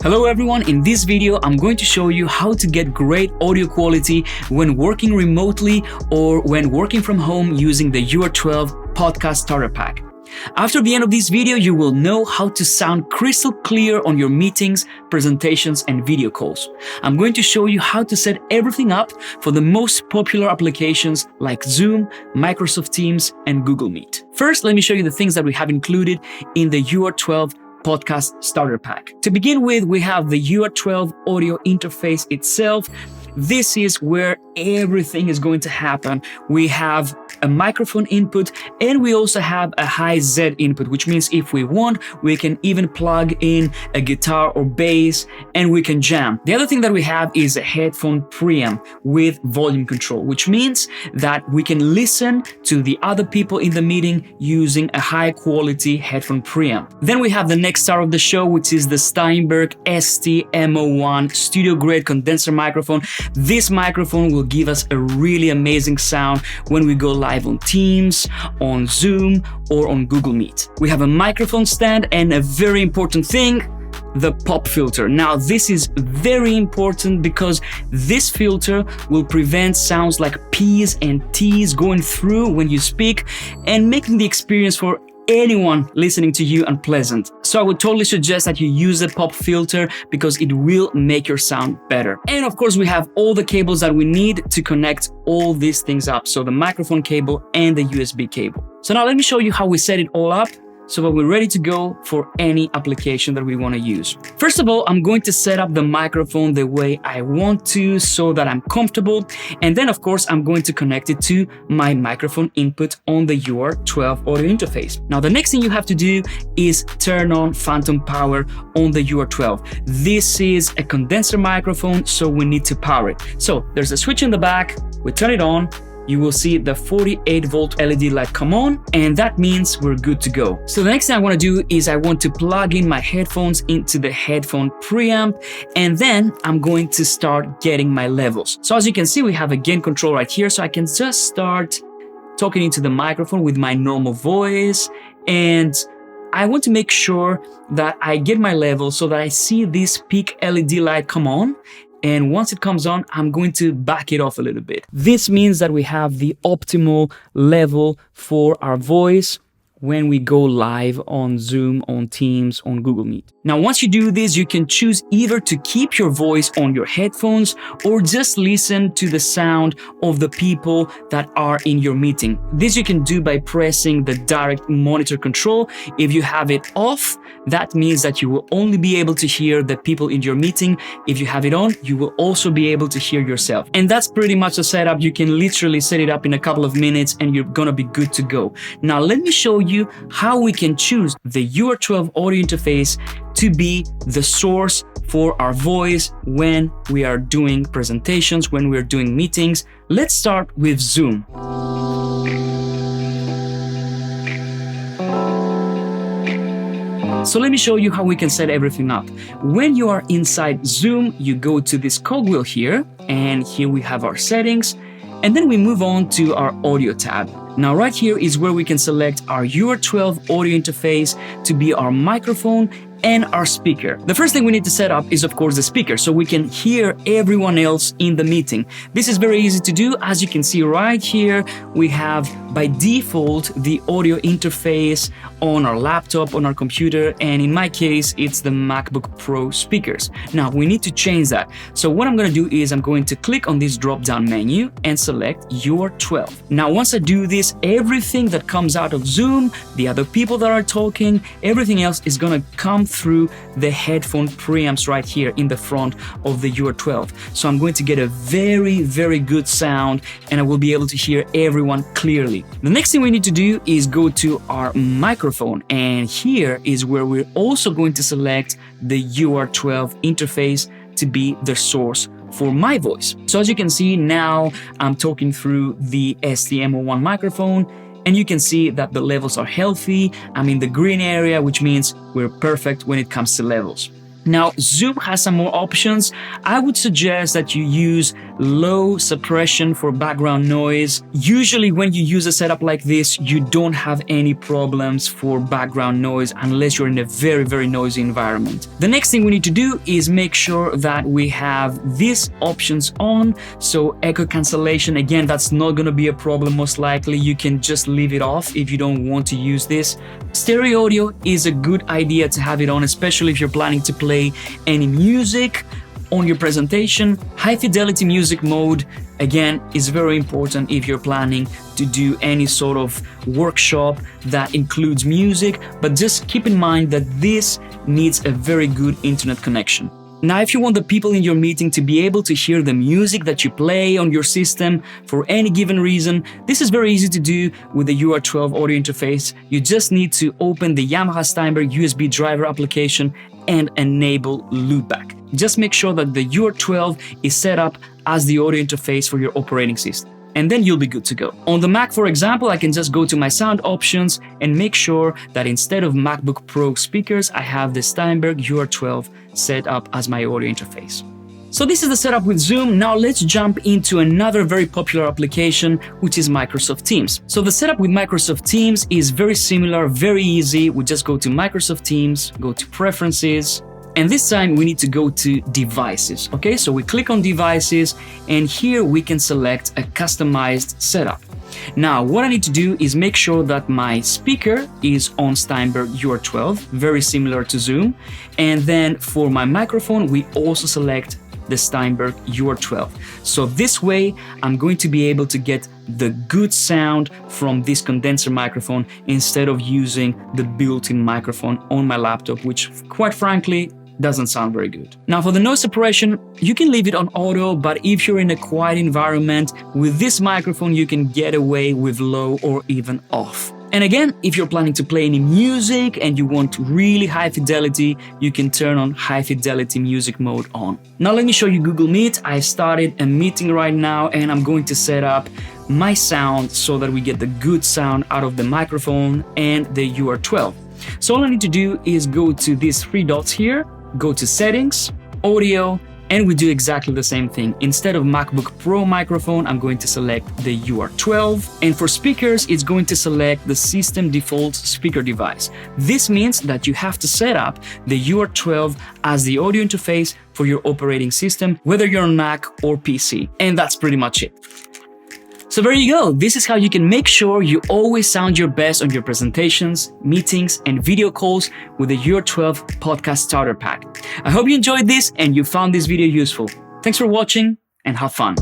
Hello everyone, in this video I'm going to show you how to get great audio quality when working remotely or when working from home using the UR12 podcast starter pack. After the end of this video, you will know how to sound crystal clear on your meetings, presentations, and video calls. I'm going to show you how to set everything up for the most popular applications like Zoom, Microsoft Teams, and Google Meet. First, let me show you the things that we have included in the UR12 podcast starter pack. To begin with, we have the UR12 audio interface itself. This is where everything is going to happen. We have a microphone input and we also have a high Z input, which means if we want, we can even plug in a guitar or bass and we can jam. The other thing that we have is a headphone preamp with volume control, which means that we can listen to the other people in the meeting using a high quality headphone preamp. Then we have the next star of the show, which is the Steinberg ST-M01 studio grade condenser microphone. This microphone will give us a really amazing sound when we go live on Teams, on Zoom, or on Google Meet. We have a microphone stand and a very important thing, the pop filter. Now, this is very important because this filter will prevent sounds like P's and T's going through when you speak and making the experience for anyone listening to you unpleasant. So I would totally suggest that you use the pop filter because it will make your sound better. And of course, we have all the cables that we need to connect all these things up. So the microphone cable and the USB cable. So now let me show you how we set it all up so that we're ready to go for any application that we want to use. First of all, I'm going to set up the microphone the way I want to so that I'm comfortable. And then of course, I'm going to connect it to my microphone input on the UR12 audio interface. Now, the next thing you have to do is turn on phantom power on the UR12. This is a condenser microphone, so we need to power it. So there's a switch in the back, we turn it on, you will see the 48 volt LED light come on, and that means we're good to go. So the next thing I want to do is I want to plug in my headphones into the headphone preamp, and then I'm going to start getting my levels. So as you can see, we have a gain control right here, so I can just start talking into the microphone with my normal voice, and I want to make sure that I get my level so that I see this peak LED light come on. And once it comes on, I'm going to back it off a little bit. This means that we have the optimal level for our voice when we go live on Zoom, on Teams, on Google Meet. Now, once you do this, you can choose either to keep your voice on your headphones or just listen to the sound of the people that are in your meeting. This you can do by pressing the direct monitor control. If you have it off, that means that you will only be able to hear the people in your meeting. If you have it on, you will also be able to hear yourself. And that's pretty much the setup. You can literally set it up in a couple of minutes and you're gonna be good to go. Now, let me show you how we can choose the UR12 audio interface to be the source for our voice when we are doing presentations, when we're doing meetings. Let's start with Zoom. So let me show you how we can set everything up. When you are inside Zoom, you go to this cogwheel here, and here we have our settings, and then we move on to our audio tab. Now, right here is where we can select our UR12 audio interface to be our microphone and our speaker. The first thing we need to set up is, of course, the speaker, so we can hear everyone else in the meeting. This is very easy to do. As you can see right here, we have by default the audio interface on our laptop, on our computer, and in my case, it's the MacBook Pro speakers. Now, we need to change that. So what I'm going to do is I'm going to click on this drop-down menu and select UR12. Now, once I do this, everything that comes out of Zoom, the other people that are talking, everything else is going to come through the headphone preamps right here in the front of the UR12. So I'm going to get a very, very good sound and I will be able to hear everyone clearly. The next thing we need to do is go to our microphone, and here is where we're also going to select the UR12 interface to be the source for my voice. So as you can see now, I'm talking through the ST-M01 microphone, and you can see that the levels are healthy. I'm in the green area, which means we're perfect when it comes to levels. Now, Zoom has some more options. I would suggest that you use low suppression for background noise. Usually when you use a setup like this, you don't have any problems for background noise unless you're in a very, very noisy environment. The next thing we need to do is make sure that we have these options on. So echo cancellation, again, that's not going to be a problem most likely. You can just leave it off if you don't want to use this. Stereo audio is a good idea to have it on, especially if you're planning to play any music on your presentation. High fidelity music mode, again, is very important if you're planning to do any sort of workshop that includes music, but just keep in mind that this needs a very good internet connection. Now, if you want the people in your meeting to be able to hear the music that you play on your system for any given reason, this is very easy to do with the UR12 audio interface. You just need to open the Yamaha Steinberg USB driver application and enable loopback. Just make sure that the UR12 is set up as the audio interface for your operating system, and then you'll be good to go. On the Mac, for example, I can just go to my sound options and make sure that instead of MacBook Pro speakers, I have the Steinberg UR12 set up as my audio interface. So this is the setup with Zoom. Now let's jump into another very popular application, which is Microsoft Teams. So the setup with Microsoft Teams is very similar, very easy. We just go to Microsoft Teams, go to Preferences, and this time we need to go to Devices. Okay, so we click on Devices, and here we can select a customized setup. Now, what I need to do is make sure that my speaker is on Steinberg UR12, very similar to Zoom. And then for my microphone, we also select the Steinberg UR12. So this way, I'm going to be able to get the good sound from this condenser microphone instead of using the built-in microphone on my laptop, which quite frankly, doesn't sound very good. Now for the noise suppression, you can leave it on auto, but if you're in a quiet environment, with this microphone, you can get away with low or even off. And again, if you're planning to play any music and you want really high fidelity, you can turn on high fidelity music mode on. Now let me show you Google Meet. I started a meeting right now and I'm going to set up my sound so that we get the good sound out of the microphone and the UR12. So all I need to do is go to these three dots here, go to Settings, Audio, and we do exactly the same thing. Instead of MacBook Pro microphone, I'm going to select the UR12. And for speakers, it's going to select the system default speaker device. This means that you have to set up the UR12 as the audio interface for your operating system, whether you're on Mac or PC. And that's pretty much it. So there you go. This is how you can make sure you always sound your best on your presentations, meetings, and video calls with the UR12 Podcast Starter Pack. I hope you enjoyed this and you found this video useful. Thanks for watching and have fun.